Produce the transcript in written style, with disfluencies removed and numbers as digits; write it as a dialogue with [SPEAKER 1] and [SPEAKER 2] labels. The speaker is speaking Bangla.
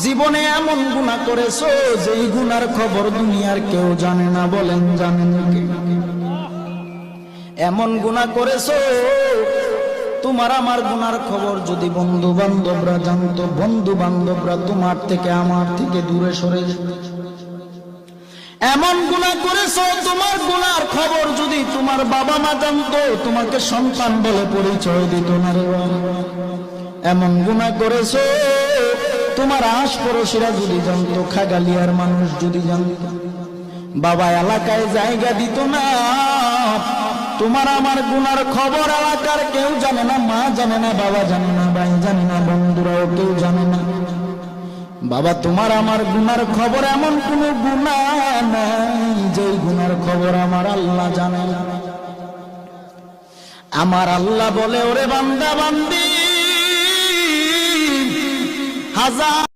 [SPEAKER 1] জীবনে এমন গুনাহ করেছো যেই গুনার খবর দুনিয়ার কেউ জানে না, বলেন জানেন কে? এমন গুনাহ করেছো তোমার আমার গুনার খবর যদি বন্ধু বান্ধবরা জানতো, বন্ধু বান্ধবরা তোমার থেকে আমার থেকে দূরে সরে যেত। এমন গুনাহ করেছো তোমার গুনার খবর যদি তোমার বাবা মা জানতো, তোমাকে সন্তান বলে পরিচয় দিত না রে। এমন গুনাহ করেছো তোমার আশপাশিরা যদি জানতো, খাগালিয়ার মানুষ যদি জানতো, বাবা এলাকায় জায়গা দিত না। তোমার আমার গুনার খবর এলাকার কেউ জানে না, মা জানে না, বাবা জানে না, ভাই জানে না, বন্ধুরাও কেউ জানে না। বাবা তোমার আমার গুনার খবর এমন কোন গুনাহ নাই যেই গুনার খবর আমার আল্লাহ জানে না। আমার আল্লাহ বলে, ওরে বান্দা বান্দি, হাজার